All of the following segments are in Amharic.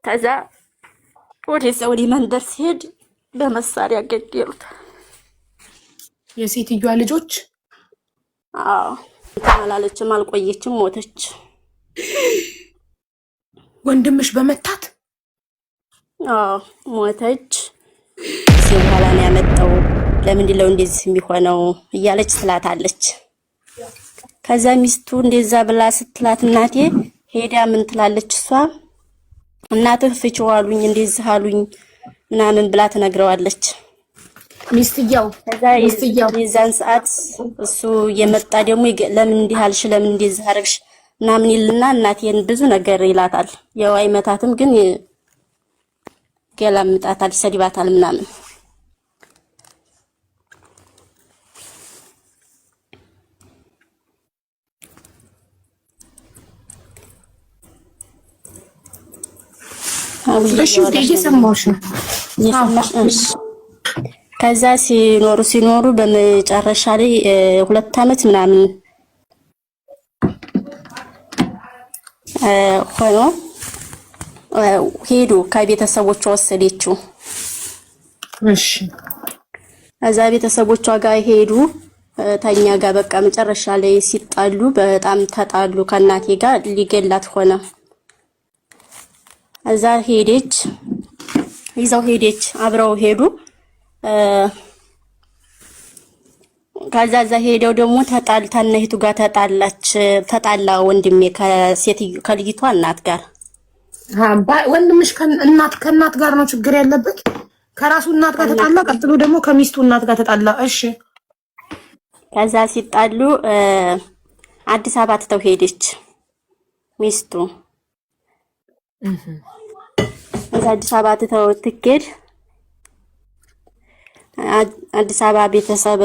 ከዛ ወደ ሰውዲ መንደር ሲሄድ በመሳሪያ ገደሉት። የሴትዮዋ ልጆች አዎ አላለችም፣ አልቆየችም፣ ሞተች። ወንድምሽ በመታት አዎ ሞተች። በኋላ ነው ያመጣው። ለምንድን ነው እንደዚህ የሚሆነው እያለች ትላታለች። ከዛ ሚስቱ እንደዛ ብላ ስትላት እናቴ ሄዳ ምን ትላለች እሷ እናትህ ፍቺው አሉኝ እንደዚህ አሉኝ ምናምን ብላ ትነግረዋለች። ሚስትየው የዛን ሰዓት እሱ የመጣ ደግሞ ለምን እንዲህ አልሽ ለምን እንደዚህ አረግሽ ምናምን ይልና እናቴን ብዙ ነገር ይላታል። ያው አይመታትም ግን ገላምጣታል፣ ሰዲባታል ምናምን። ከዛ ሲኖሩ በመጨረሻ ላይ 2 አመት ምናምን ሆኖ ሄዱ። ከቤተሰቦቿ ወሰደችው። እሺ እዛ ቤተሰቦቿ ጋር ሄዱ። ተኛ ጋር በቃ መጨረሻ ላይ ሲጣሉ በጣም ተጣሉ። ከእናቴ ጋር ሊገላት ሆነ። እዛ ሄደች፣ ይዘው ሄደች፣ አብረው ሄዱ። ከዛ እዛ ሄደው ደግሞ ተጣልታነሂቱ ጋር ተጣላ ወንድሜ ከልጅቷ እናት ጋር። ወንድምሽ ከእናት ጋር ነው ችግር ያለበት? ከራሱ እናት ጋር ተጣላ፣ ቀጥሎ ደግሞ ከሚስቱ እናት ጋር ተጣላ። እሺ ከዛ ሲጣሉ አዲስ አበባ ትተው ሄደች ሚስቱ። እዛ አዲስ አበባ ትተው ትኬድ አዲስ አበባ ቤተሰብ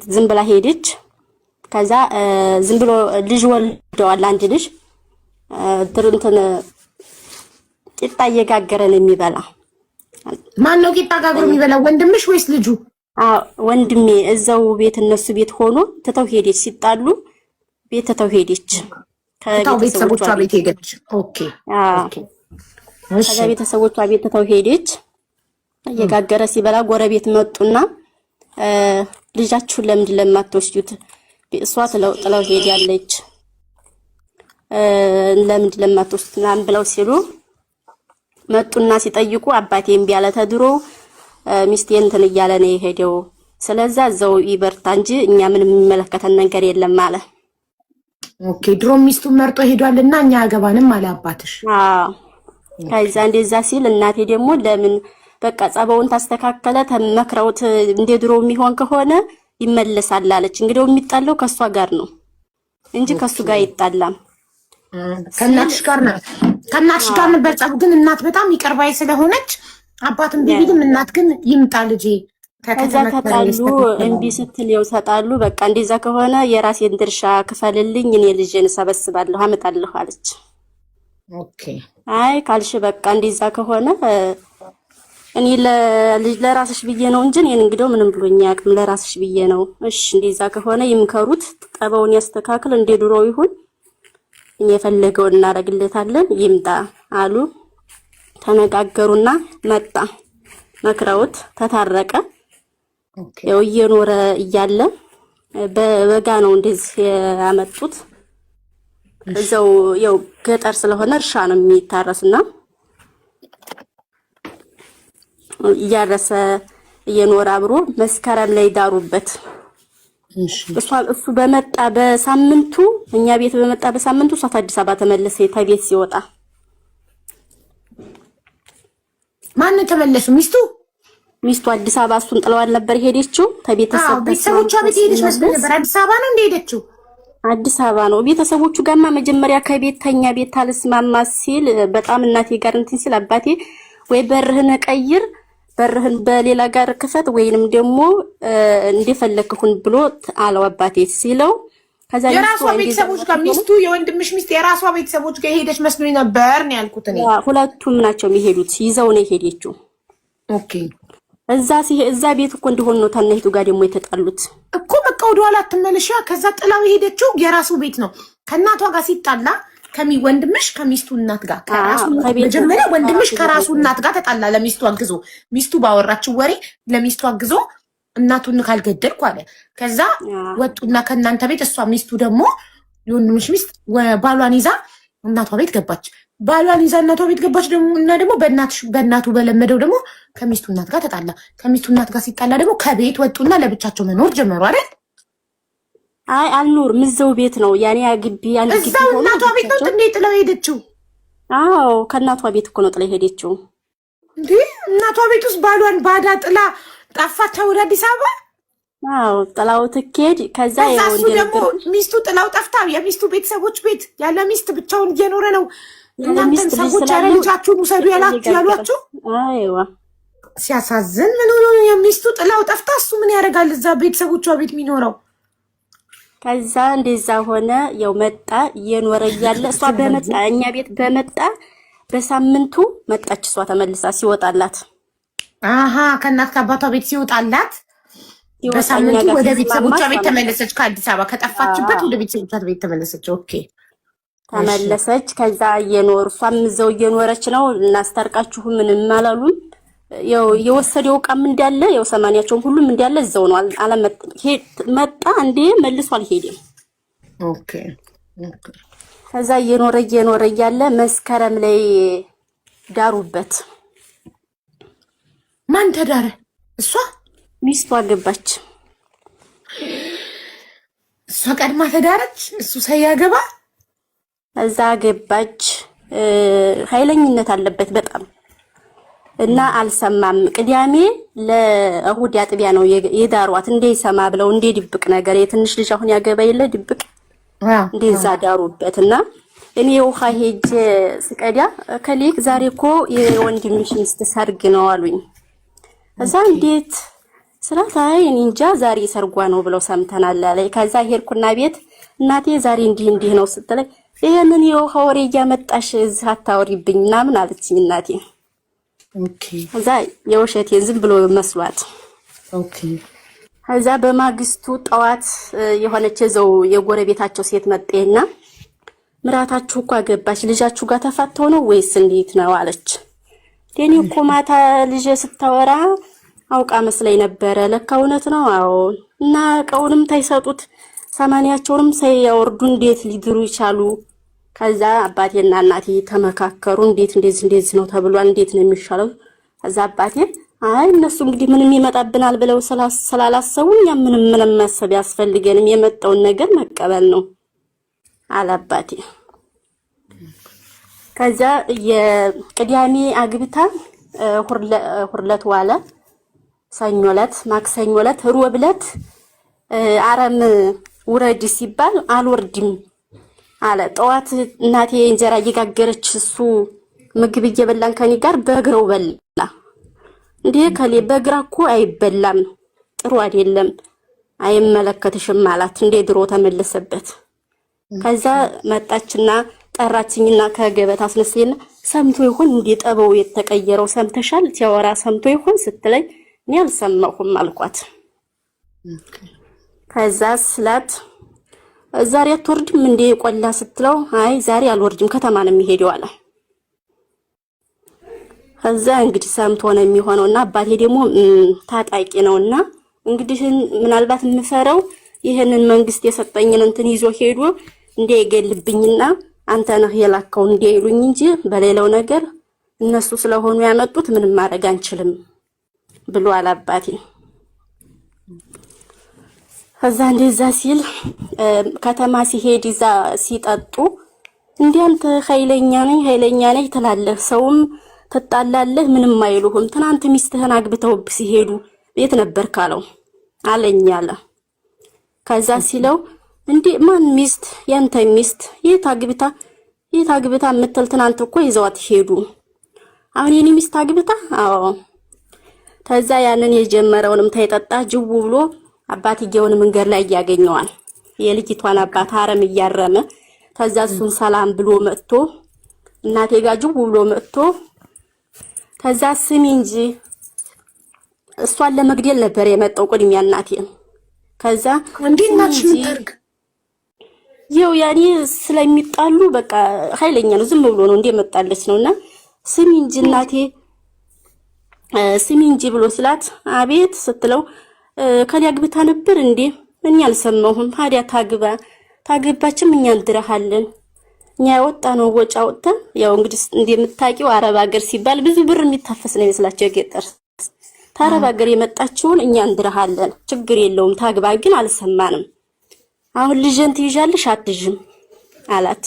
ዝም ብላ ሄደች። ከዛ ዝም ብሎ ልጅ ወልደዋል። አንድ ልጅ ድርንትን ቂጣ እየጋገረ ነው የሚበላ። ማን ነው ቂጣ ጋግሮ የሚበላ? ወንድምሽ ወይስ ልጁ? ወንድሜ እዛው ቤት እነሱ ቤት ሆኖ ትተው ሄደች። ሲጣሉ ቤት ትተው ሄደች። ከቤተሰቦቿ ቤት ሄደች። ኦኬ ኦኬ። ከዛ ቤተሰቦቿ ቤት ትተው ሄደች። እየጋገረ ሲበላ ጎረቤት መጡና ልጃችሁን ለምንድን ለማትወስዱት? እሷ ጥለው ሄዳለች፣ ለምንድን ለማትወስዱት ምናምን ብለው ሲሉ መጡና ሲጠይቁ አባቴ እምቢ አለ። ተድሮ ሚስቴ እንትን እያለ ነው የሄደው፣ ስለዛ እዛው ይበርታ እንጂ እኛ ምንም የሚመለከተን ነገር የለም አለ። ኦኬ ድሮ ሚስቱን መርጦ ሄዷልና እኛ አገባንም አለ አባትሽ? አዎ። ከዛ እንደዛ ሲል እናቴ ደግሞ ለምን በቃ ጸባውን ታስተካከለ ተመክረውት እንደ ድሮ የሚሆን ከሆነ ይመለሳል አለች። እንግዲህ የሚጣለው ከሷ ጋር ነው እንጂ ከሱ ጋር አይጣላም። ከእናትሽ ጋር ነው ነበር ጸቡ። ግን እናት በጣም ይቀርባይ ስለሆነች አባትም ቢቢልም እናት ግን ይምጣ ልጄ ከዛ ተጣሉ። እምቢ ስትል ይው ተጣሉ። በቃ እንደዛ ከሆነ የራሴን ድርሻ ክፈልልኝ እኔ ልጄን ሰበስባለሁ አመጣለሁ አለች። ኦኬ አይ ካልሽ በቃ እንደዛ ከሆነ እኔ ለራስሽ ብዬ ነው እንጂ እኔን እንግዲህ ምንም ብሎኝ አያውቅም። ለራስሽ ብዬ ነው። እሺ እንደዛ ከሆነ ይምከሩት፣ ጠባውን ያስተካክል፣ እንደ ድሮ ይሁን፣ እኔ የፈለገውን እናደርግለታለን፣ ይምጣ አሉ። ተነጋገሩና መጣ። መክረውት ተታረቀ። ያው እየኖረ እያለ በበጋ ነው እንደዚህ ያመጡት። እዛው ያው ገጠር ስለሆነ እርሻ ነው የሚታረስና እያረሰ እየኖረ አብሮ መስከረም ላይ ዳሩበት። እሱ በመጣ በሳምንቱ እኛ ቤት በመጣ በሳምንቱ እሷ አዲስ አበባ ተመለሰ። ከቤት ሲወጣ ማን ተመለሱ? ሚስቱ አዲስ አበባ እሱን ጥለዋል ነበር ሄደችው። ቤተሰቦቿ ቤት ሄደች መስሎኝ ነበር። አዲስ አበባ ነው እንደሄደችው? አዲስ አበባ ነው። ቤተሰቦቹ ጋማ መጀመሪያ ከቤት ተኛ ቤት ታልስማማ ሲል በጣም እናቴ ጋር እንትን ሲል አባቴ ወይ በርህን ቀይር በርህን በሌላ ጋር ክፈት ወይንም ደግሞ እንደፈለክሁን ብሎ አለው አባቴ ሲለው። ከዛ የራሷ ቤተሰቦች ጋር ሚስቱ የወንድምሽ ሚስት የራሷ ቤተሰቦች ጋር ሄደች መስሎኝ ነበር ነው ያልኩት እኔ። ሁለቱም ናቸው የሚሄዱት፣ ይዘው ነው የሄደችው። ኦኬ እዛ ቤት እኮ እንደሆነ ነው ታናይቱ ጋር ደግሞ የተጣሉት እኮ። በቃ ወደ ኋላ አትመለሻ። ከዛ ጥላው የሄደችው የራሱ ቤት ነው። ከእናቷ ጋር ሲጣላ ወንድምሽ ከሚስቱ እናት ጋር ከራሱ መጀመሪያ ወንድምሽ ከራሱ እናት ጋር ተጣላ። ለሚስቱ አግዞ ሚስቱ ባወራችው ወሬ ለሚስቱ አግዞ እናቱን ካልገደልኩ አለ። ከዛ ወጡና ከእናንተ ቤት እሷ ሚስቱ ደግሞ የወንድምሽ ሚስት ባሏን ይዛ እናቷ ቤት ገባች። ባሏን ይዛ እናቷ ቤት ገባች ደግሞ እና ደግሞ በእናቱ በለመደው ደግሞ ከሚስቱ እናት ጋር ተጣላ። ከሚስቱ እናት ጋር ሲጣላ ደግሞ ከቤት ወጡና ለብቻቸው መኖር ጀመሩ አይደል? አይ አልኖርም፣ እዛው ቤት ነው ያኔ ግቢ ያለ ግቢ እዛው እናቷ ቤት ነው እንዴ ጥለው ሄደችው? አዎ ከእናቷ ቤት እኮ ነው ጥለው ሄደችው። እንዴ እናቷ ቤት ውስጥ ባሏን ባዳ ጥላ ጠፋች ወደ አዲስ አበባ? አዎ ጥላው ትኬድ። ከዛ እሱ ደግሞ ሚስቱ ጥላው ጠፍታ የሚስቱ ቤተሰቦች ቤት ያለ ሚስት ብቻውን እየኖረ ነው። እናንተን ሰዎች ያለ ልጃችሁን ውሰዱ ያሏችሁ? አይዋ ሲያሳዝን። ምን ሆኖ የሚስቱ ጥላው ጠፍታ እሱ ምን ያደርጋል እዛ ቤተሰቦቿ ቤት የሚኖረው? ከዛ እንደዛ ሆነ። ያው መጣ እየኖረ እያለ እሷ በመጣ እኛ ቤት በመጣ በሳምንቱ መጣች እሷ ተመልሳ ሲወጣላት። አሃ ከእናት ከአባቷ ቤት ሲወጣላት በሳምንቱ ወደ ቤተሰቦቿ ቤት ተመለሰች። ከአዲስ አበባ ከጠፋችበት ወደ ቤተሰቦቿ ቤት ተመለሰች። ኦኬ ተመለሰች። ከዛ እየኖር እሷም እዛው እየኖረች ነው። እናስታርቃችሁ ምንም አላሉም። ያው የወሰደው ዕቃም እንዳለ ያው ሰማንያቸውም ሁሉም እንዳለ እዛው ነው። መጣ እንዴ መልሶ አልሄደም። ኦኬ ከዛ እየኖረ እያለ መስከረም ላይ ዳሩበት። ማን ተዳረ? እሷ ሚስቱ አገባች። እሷ ቀድማ ተዳረች፣ እሱ ሳያገባ እዛ ገባች። ኃይለኝነት አለበት በጣም እና አልሰማም። ቅዳሜ ለእሁድ አጥቢያ ነው የዳሯት። እንደይሰማ ብለው እንደ ድብቅ ነገር የትንሽ ልጅ አሁን ያገባ የለ ድብቅ እንደዛ ዳሩበት። እና እኔ ውሃ ሄጄ ስቀዳ ከሌክ ዛሬ እኮ የወንድምሽ ሚስት ሰርግ ነው አሉኝ። እዛ እንዴት ስራት አይ እኔ እንጃ ዛሬ ሰርጓ ነው ብለው ሰምተናል አለኝ። ከዛ ሄድኩና ቤት እናቴ ዛሬ እንዲህ ነው ስትለኝ ይሄንን የውሃ ወሬ እያመጣሽ እዚህ አታወሪብኝ ምናምን አለችኝ እናቴ። ኦኬ ከዛ የውሸቴን ዝም ብሎ መስሏት። ኦኬ ከዛ በማግስቱ ጠዋት የሆነች እዛው የጎረቤታቸው ሴት መጣና ምራታችሁ እኮ አገባች ልጃችሁ ጋር ተፋተው ነው ወይስ እንዴት ነው አለች። ደኔ እኮ ማታ ልጅ ስታወራ አውቃ መስለኝ ነበረ። ለካ እውነት ነው። አዎ እና ቀውንም ታይሰጡት ሰማንያቸውንም ሳይወርዱ እንዴት ሊድሩ ይቻሉ? ከዛ አባቴና እናቴ ተመካከሩ። እንዴት እንደዚህ ነው ተብሏል፣ እንዴት ነው የሚሻለው? ከዛ አባቴ አይ እነሱ እንግዲህ ምንም ይመጣብናል ብለው ስላላሰቡ እኛ ምንም ማሰብ ያስፈልገንም የመጣውን ነገር መቀበል ነው አለ አባቴ። ከዛ የቅዳሜ አግብታ ሁርለት ዋለ፣ ሰኞ ዕለት፣ ማክሰኞ ዕለት፣ ሮብ ዕለት አረም ውረድ ሲባል አልወርድም አለ። ጠዋት እናቴ እንጀራ እየጋገረች እሱ ምግብ እየበላን ከኔ ጋር በእግረው በላ። እንዴ ከሌ በእግራ እኮ አይበላም ጥሩ አይደለም አይመለከትሽም አላት። እንዴ ድሮ ተመለሰበት። ከዛ መጣችና ጠራችኝና ከገበታ አስነስተኝና ሰምቶ ይሆን እንዴ ጠበው የተቀየረው ሰምተሻል ሲያወራ ሰምቶ ይሆን ስትለኝ እኔ አልሰማሁም አልኳት። ከዛ ስላት ዛሬ አትወርድም እንዴ ቆላ ስትለው አይ ዛሬ አልወርድም ከተማ ነው የሚሄደው አለ። ከዛ እንግዲህ ሰምቶ ነው የሚሆነውና አባቴ ደግሞ ታጣቂ ነውና እንግዲህ ምናልባት የምፈረው ይሄንን መንግስት የሰጠኝን እንትን ይዞ ሄዶ እንደይገልብኝና አንተ ነህ የላከው እንደይሉኝ እንጂ በሌላው ነገር እነሱ ስለሆኑ ያመጡት ምንም ማድረግ አንችልም ብሎ አባቴ። ከዛ እንደዛ ሲል ከተማ ሲሄድ ይዛ ሲጠጡ እንዴንተ ኃይለኛ ነኝ ትላለህ፣ ሰውም ትጣላለህ፣ ምንም አይሉህም። ትናንት ሚስትህን አግብተው ሲሄዱ ቤት ነበር ካለው አለኝ አለ። ከዛ ሲለው እንዴ ማን ሚስት? ያንተ ሚስት የት አግብታ የምትል ትናንት እኮ ይዘዋት ሄዱ። አሁን የኔ ሚስት አግብታ? አዎ። ከዛ ያንን የጀመረውንም ታይጠጣ ጅው ብሎ አባትየውን መንገድ ላይ ያገኘዋል። የልጅቷን አባት አረም እያረመ ከዛ እሱን ሰላም ብሎ መጥቶ እናቴ ጋር ጅው ብሎ መጥቶ ከዛ ስሚ እንጂ እሷን ለመግደል ነበር የመጣው ቅድሚያ እናቴ። ከዛ እንዴ እናትሽ ምትርግ ይኸው ያኔ ስለሚጣሉ በቃ ኃይለኛ ነው። ዝም ብሎ ነው እንደመጣለች ነውና ስሚ እንጂ እናቴ ስሚ እንጂ ብሎ ስላት አቤት ስትለው ከሊያ ግብታ ነበር እንዴ? እኛ አልሰማሁም። ታዲያ ታግባችም እኛ እንድረሃለን። እኛ ያወጣ ነው ወጪ አውጥተን ያው እንግዲህ እንደምታውቂው አረብ ሀገር ሲባል ብዙ ብር የሚታፈስ ነው ይመስላችሁ የገጠር ታረብ ሀገር የመጣችውን እኛ እንድረሃለን። ችግር የለውም ታግባ። ግን አልሰማንም። አሁን ልጅን ትይዣለሽ አትይዥም አላት።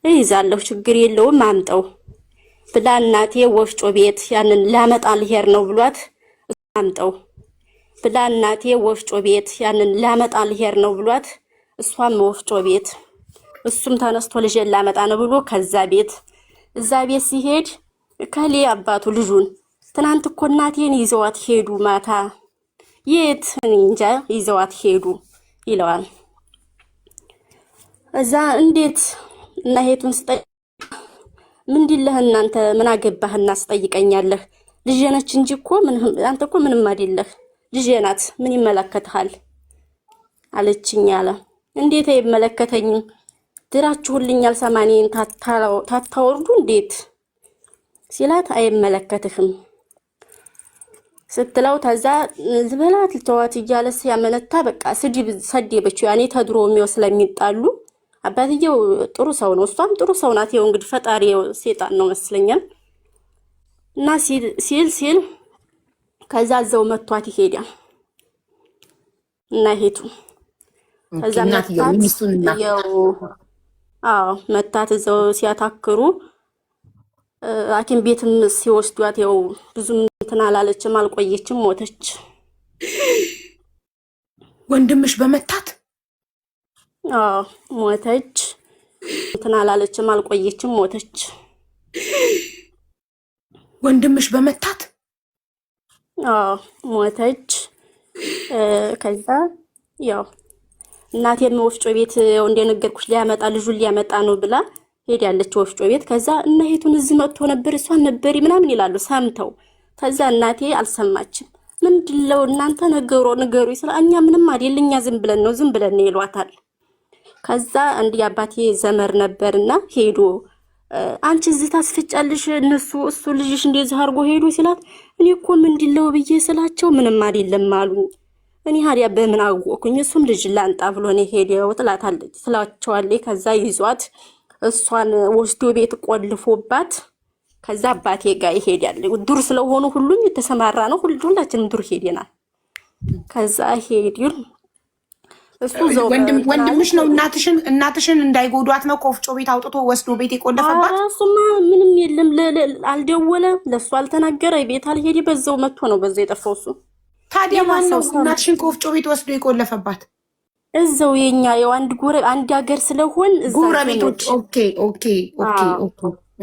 እይዛለሁ ችግር የለውም አምጠው ብላ እናቴ ወፍጮ ቤት ያንን ላመጣ ልሄድ ነው ብሏት አምጠው ብላ እናቴ ወፍጮ ቤት ያንን ላመጣ ልሄድ ነው ብሏት እሷም ወፍጮ ቤት እሱም ተነስቶ ልጅን ላመጣ ነው ብሎ ከዛ ቤት እዛ ቤት ሲሄድ ከሌ አባቱ ልጁን ትናንት እኮ እናቴን ይዘዋት ሄዱ ማታ የት እንጃ ይዘዋት ሄዱ ይለዋል። እዛ እንዴት እና ሄቱን ስጠይቅ ምንድነው እናንተ ምን አገባህና ስጠይቀኛለህ? ልጄ ነች እንጂ እኮ አንተ እኮ ምንም አይደለህ ልጄ ናት ምን ይመለከታል አለችኝ አለ። እንዴት አይመለከተኝም? ድራችሁልኛል ሰማኔን ታታወርዱ እንዴት ሲላት አይመለከትህም ስትለው ተዛ ዝበላት ልተዋት እያለስ ያመነታ በቃ ሰደበችው። ያኔ ተድሮ የሚው ስለሚጣሉ አባትየው ጥሩ ሰው ነው፣ እሷም ጥሩ ሰው ናት። ይኸው እንግዲህ ፈጣሪ ሰይጣን ነው መስለኛል። እና ሲል ከዛ ዘው መቷት ይሄዳል እና ሄቱ ከዛ መታት ዘው ሲያታክሩ ሐኪም ቤትም ሲወስዷት ያው ብዙም እንትን አላለችም፣ አልቆየችም፣ ሞተች። ወንድምሽ በመታት ሞተች። እንትን አላለችም፣ አልቆየችም፣ ሞተች። ወንድምሽ በመታት ሞተች። ከዛ ያው እናቴን ወፍጮ ቤት ያው እንደነገርኩሽ ልጁን ሊያመጣ ነው ብላ ሄዳለች ወፍጮ ቤት። ከዛ እናቴቱን እዚህ መጥቶ ነበር እሷን ነበር ምናምን ይላሉ ሰምተው። ከዛ እናቴ አልሰማችም። ምንድነው እናንተ ነገሩ ይስላ እኛ ምንም አይደል እኛ ዝም ብለን ነው ይሏታል። ከዛ እንዲህ አባቴ ዘመር ነበርና ሄዶ አንቺ እዚህ ታስፈጫልሽ እሱ ልጅሽ እንደዚህ አርጎ ሄዶ ሲላት እኔ እኮ ምንድነው ብዬ ስላቸው ምንም አይደለም አሉኝ። እኔ ሀዲያ በምን አወኩኝ? እሱም ልጅ ላንጣ ብሎ ነው ሄደው ትላታለች ስላቸዋለች። ከዛ ይዟት እሷን ወስዶ ቤት ቆልፎባት ከዛ አባቴ ጋር ይሄዳል። ዱር ስለሆኑ ሁሉም የተሰማራ ነው። ሁላችንም ዱር ሄደናል። ከዛ ሄድን እሱ ወንድምሽ ነው እናትሽን እንዳይጎዷት ነው ከወፍጮ ቤት አውጥቶ ወስዶ ቤት የቆለፈባት። እሱማ ምንም የለም አልደወለ ለሱ አልተናገረ ቤት አልሄደ በዛው መጥቶ ነው በዛው የጠፋው እሱ። ታዲያ ማን ነው እናትሽን ከወፍጮ ቤት ወስዶ የቆለፈባት? እዛው የኛ ያው አንድ ሀገር ስለሆን እዛ ጎረቤቶች። ኦኬ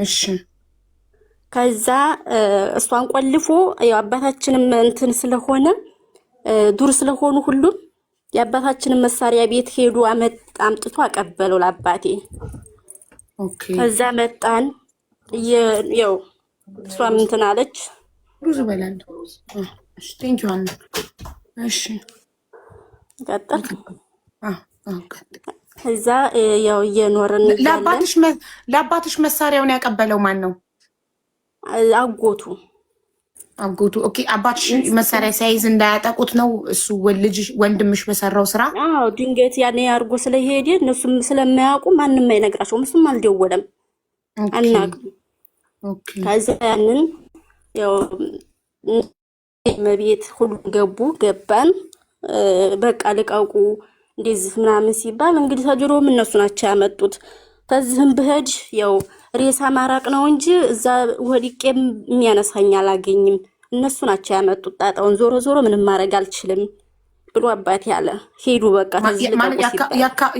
እሺ። ከዛ እሷን ቆልፎ ያው አባታችንም እንትን ስለሆነ ዱር ስለሆኑ ሁሉም የአባታችንን መሳሪያ ቤት ሄዱ አምጥቶ አቀበለው ለአባቴ። ከዛ መጣን ያው እሷም እንትን አለች ብዙ በላንተ ቴንክ ዩ። እሺ ቀጥል። ከዛ ያው እየኖርን ለአባትሽ መሳሪያውን ያቀበለው ማን ነው? አጎቱ። ኦኬ። አባትሽ መሳሪያ ሳይዝ እንዳያጠቁት ነው እሱ ወንድምሽ በሰራው ስራ። ድንገት ያኔ አርጎ ስለሄደ እነሱም ስለማያውቁ ማንም አይነግራቸውም። እሱም አልደወለም አናውቅም። ከዛ ያንን ያው መቤት ሁሉም ገባን። በቃ ልቀቁ እንደዚህ ምናምን ሲባል እንግዲህ ተጅሮም እነሱ ናቸው ያመጡት። ተዝህም ብሄድ ያው ሬሳ ማራቅ ነው እንጂ እዛ ወዲቄም የሚያነሳኝ አላገኝም። እነሱ ናቸው ያመጡት ጣጣውን። ዞሮ ምንም ማድረግ አልችልም ብሎ አባቴ ያለ ሄዱ። በቃ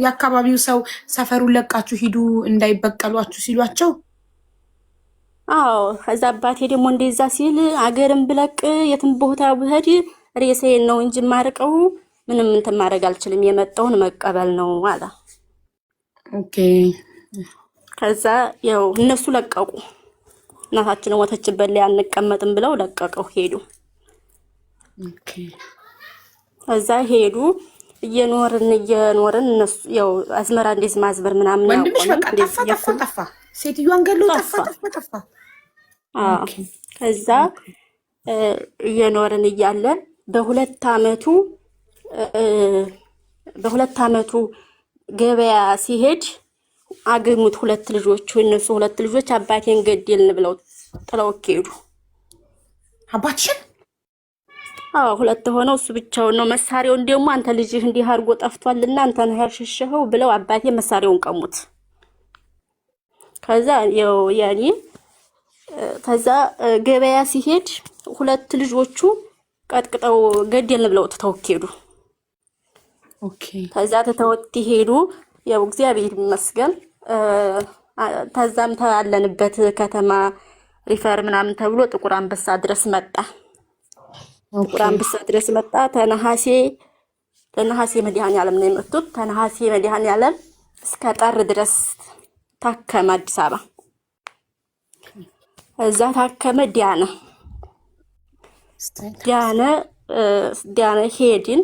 የአካባቢው ሰው ሰፈሩን ለቃችሁ ሂዱ እንዳይበቀሏችሁ ሲሏቸው ከዛ አባቴ ደግሞ እንደዛ ሲል አገርም ብለቅ የትም ቦታ ብሄድ ሬሳዬን ነው እንጂ ማርቀው ምንም እንትን ማድረግ አልችልም፣ የመጣውን መቀበል ነው አለ። ኦኬ። ከዛ ያው እነሱ ለቀቁ። እናታችን ወተችበት ላይ አንቀመጥም ብለው ለቀቀው ሄዱ። ኦኬ። ከዛ ሄዱ። እየኖርን እነሱ ያው አዝመራ እንደዚህ ማዝበር ምናምን ወንድምሽ በቃ ጠፋ ሴትዮዋን ገሎ ጠፋ። ከዛ እየኖርን እያለን በሁለት አመቱ ገበያ ሲሄድ አገኙት ሁለት ልጆች። እነሱ ሁለት ልጆች አባቴን ገደልን ብለው ጥለው ሄዱ። አባትሽን? አዎ ሁለት ሆነው እሱ ብቻውን ነው። መሳሪያውን ደግሞ አንተ ልጅህ እንዲህ አድርጎ ጠፍቷልና አንተ ነህ ያሸሸኸው ብለው አባቴ መሳሪያውን ቀሙት። ከዛ ያኔ ከዛ ገበያ ሲሄድ ሁለት ልጆቹ ቀጥቅጠው ገደልን ብለው ተተውት ሄዱ። ኦኬ ከዛ ተተውት ሄዱ። ያው እግዚአብሔር ይመስገን ተዛም ተያለንበት ከተማ ሪፈር ምናምን ተብሎ ጥቁር አንበሳ ድረስ መጣ። ጥቁር አንበሳ ድረስ መጣ። ተነሐሴ መድኃኔዓለም ነው የመጡት። ተነሐሴ መድኃኔዓለም እስከ ጥር ድረስ ታከመ አዲስ አበባ። እዛ ታከመ ዲያነ ሄድን።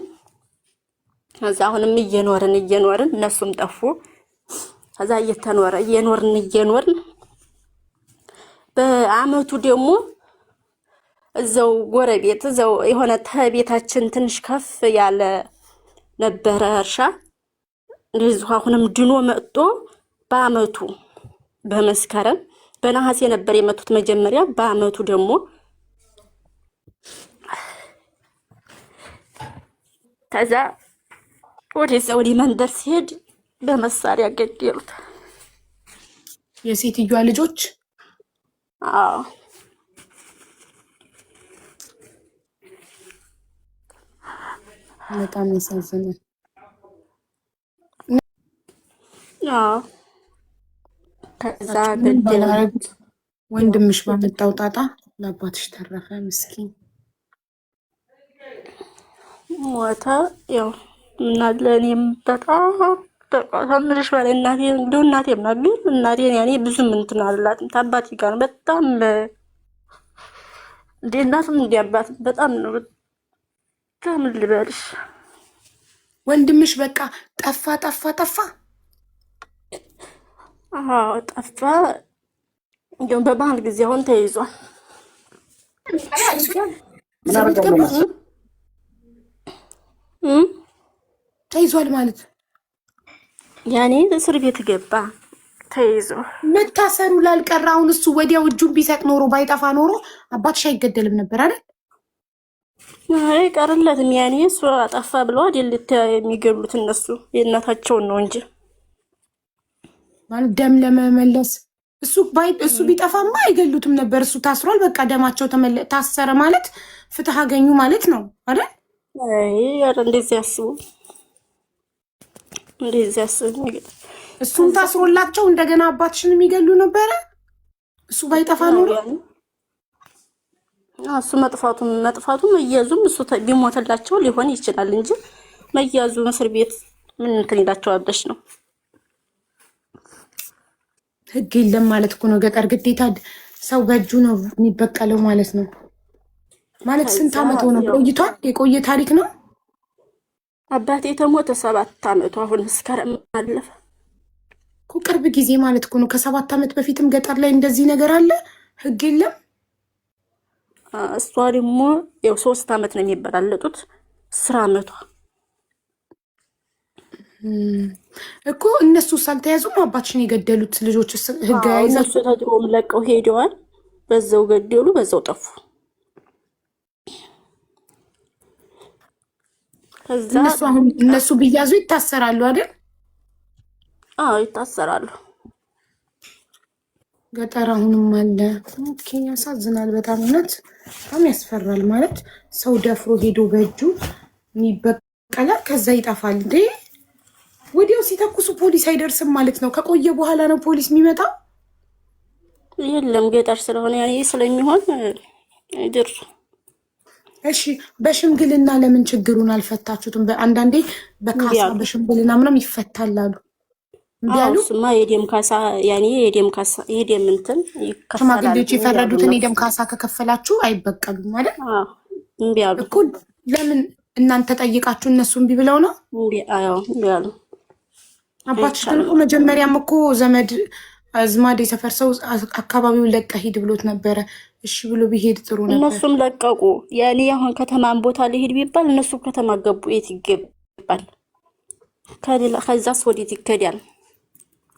ከዛ አሁንም እየኖርን እነሱም ጠፉ። ከዛ እየኖርን በአመቱ ደግሞ እዛው ጎረቤት እዛው የሆነ ተቤታችን ትንሽ ከፍ ያለ ነበረ እርሻ። እንደዚሁ አሁንም ድኖ መጥቶ በአመቱ በመስከረም በነሐሴ ነበር የመቱት መጀመሪያ። በአመቱ ደግሞ ከዛ ወደ መንደር ሲሄድ በመሳሪያ ገደሉት የሴትዮዋ ልጆች። አዎ በጣም ያሳዝናል። አዎ ከዛ ገደሉት። ወንድምሽ ባመጣው ጣጣ ለአባትሽ ተረፈ። ምስኪን ሞተ። ያው እና ለእኔም በጣም ተምርሽ በላይ እናቴ ምናምን እናቴን ያኔ ብዙም እንትን አላትም። ታባቴ ጋር በጣም እንደ እናትም እንደ አባት በጣም ነው። ከምን ልበልሽ ወንድምሽ በቃ ጠፋ። አዎ ጠፋ። እንደውም በባህል ጊዜ አሁን ተይዟል። ተይዟል ማለት ያኔ እስር ቤት ገባ ተይዞ። መታሰሩ ላልቀረ አሁን እሱ ወዲያው እጁን ቢሰጥ ኖሮ ባይጠፋ ኖሮ አባትሽ አይገደልም ነበር አይደል? አይቀርለትም። ያኔ እሱ አጠፋ ብለው አይደል የሚገሉት እነሱ የእናታቸውን ነው እንጂ ማለት ደም ለመመለስ እሱ ቢጠፋማ አይገሉትም ነበር። እሱ ታስሯል፣ በቃ ደማቸው ታሰረ ማለት ፍትህ አገኙ ማለት ነው አይደል? እንደዚህ ያስቡ። እሱም ታስሮላቸው እንደገና አባትሽን የሚገሉ ነበረ። እሱ ባይጠፋ ኖሮ እሱ መጥፋቱ መያዙም እሱ ቢሞትላቸው ሊሆን ይችላል እንጂ መያዙ እስር ቤት ምን እንትን ይላቸዋል ብለሽ ነው። ህግ የለም ማለት እኮ ነው። ገጠር ግዴታ ሰው በእጁ ነው የሚበቀለው ማለት ነው። ማለት ስንት አመት ሆነ? ቆይቷል። የቆየ ታሪክ ነው። አባቴ ተሞተ 7 አመቱ። አሁን መስከረም አለፈ እኮ ቅርብ ጊዜ ማለት እኮ ነው። ከ7 አመት በፊትም ገጠር ላይ እንደዚህ ነገር አለ። ህግ የለም። እሷ ደግሞ ያው 3 አመት ነው የሚበላለጡት። 10 አመቷ እኮ እነሱ ሳልተያዙም አባትሽን የገደሉት ልጆች ህግ አይዘው እነሱ ተድሮም ለቀው ሄደዋል። በዛው ገደሉ፣ በዛው ጠፉ። እነሱ ቢያዙ ይታሰራሉ አይደል? አዎ ይታሰራሉ። ገጠር አሁንም አለ። ኦኬ ያሳዝናል በጣም እውነት በጣም ያስፈራል። ማለት ሰው ደፍሮ ሄዶ በእጁ የሚበቀላል ከዛ ይጠፋል እንዴ? ወዲያው ሲተኩሱ ፖሊስ አይደርስም ማለት ነው። ከቆየ በኋላ ነው ፖሊስ የሚመጣው። የለም ገጠር ስለሆነ ያኔ ስለሚሆን አይደርሱ። እሺ በሽምግልና ለምን ችግሩን አልፈታችሁትም? በአንዳንዴ በካሳ በሽምግልና ምናምን ይፈታላሉ። እንዲያሉ ስማ የደም ካሳ ያኔ የደም እንትን ይከፈላል። ሽማግሌዎች የፈረዱትን የደም ካሳ ከከፈላችሁ አይበቀሉም ማለት እንዲያሉ እኮ። ለምን እናንተ ጠይቃችሁ እነሱ እምቢ ብለው ነው? አዎ ያሉ አባትሽ ግን እኮ መጀመሪያም እኮ ዘመድ አዝማድ የሰፈር ሰው አካባቢውን ለቀ ሂድ ብሎት ነበረ። እሺ ብሎ ቢሄድ ጥሩ ነበር። እነሱም ለቀቁ። ያኔ አሁን ከተማን ቦታ ሊሄድ ቢባል እነሱ ከተማ ገቡ። የት ይገባል? ከዛስ ወዴት ይከዳል?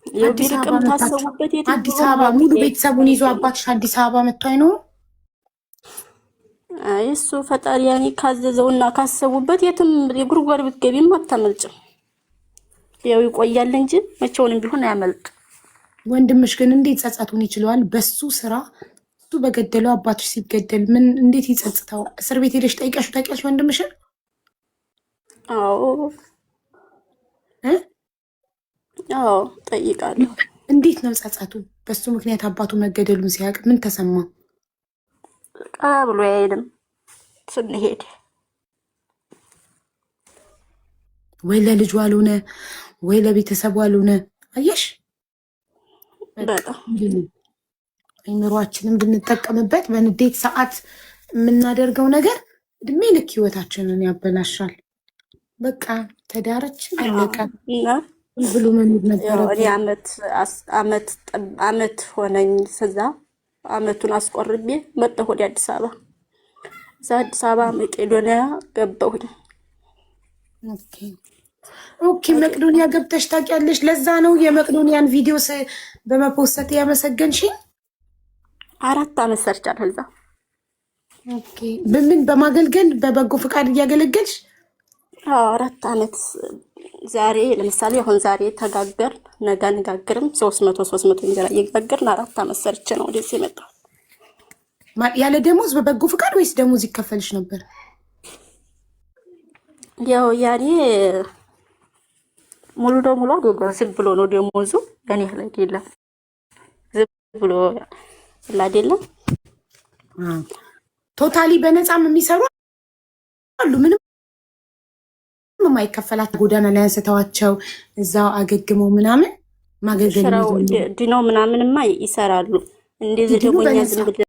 የቢርቅም ታሰቡበት የት አዲስ አበባ ሙሉ ቤተሰቡን ይዞ አባትሽ አዲስ አበባ መጥቶ አይኖር? አይ እሱ ፈጣሪ ያኔ ካዘዘውና ካሰቡበት የትም የጉርጓድ ብትገቢም አታመልጭም። ያው ይቆያል እንጂ መቼውንም ቢሆን አያመልጥ። ወንድምሽ ግን እንዴት ጸጸቱን ይችላል? በሱ ስራ እሱ በገደለው አባትሽ ሲገደል ምን እንዴት ይጸጽታው? እስር ቤት ሄደሽ ጠይቀሽው ታውቂያለሽ ወንድምሽን? አዎ አዎ ጠይቃለሁ። እንዴት ነው ጸጸቱ? በሱ ምክንያት አባቱ መገደሉን ሲያውቅ ምን ተሰማ? ብሎ አይሄድም ስንሄድ ወይ ለልጁ አልሆነ ወይ ለቤተሰቡ አልሆነ። አየሽ በጣም አይምሯችንን ብንጠቀምበት በንዴት ሰዓት የምናደርገው ነገር እድሜ ልክ ህይወታችንን ያበላሻል። በቃ ተዳረችን አለቀ ብሎ መኖር ነበረብን። አመት ሆነኝ ስዛ አመቱን አስቆርቤ መጣሁ ወደ አዲስ አበባ። እዛ አዲስ አበባ መቄዶንያ ገባሁኝ። ኦኬ መቄዶንያ ገብተሽ ታውቂያለሽ? ለዛ ነው የመቄዶንያን ቪዲዮስ በመፖስት ያመሰገንሽኝ። 4 አመት ሰርቻለሁ እዛ። ኦኬ በምን በማገልገል በበጎ ፈቃድ እያገለገልሽ? 4 አመት። ዛሬ ለምሳሌ አሁን ዛሬ ተጋገር ነገ አንጋግርም 300 እንጀራ እየጋገርን 4 አመት ሰርቼ ነው ወደዚህ የመጣሁት። ያለ ደሞዝ በበጎ ፈቃድ ወይስ ደሞዝ ይከፈልሽ ነበር? ያው ያኔ ሙሉ ደሙሉ አይደለም፣ ዝም ብሎ ነው ደሞዙ። ያኔ ያለ አይደለም፣ ዝም ብሎ አይደለም። ቶታሊ በነፃም የሚሰሩ አሉ። ምንም የማይከፈላት ጎዳና ላይ አንስተዋቸው እዛው አገግመው ምናምን ማገገም ድነው ምናምንማ ይሰራሉ። እንደዚህ ደግሞ እኛ ዝም ብለን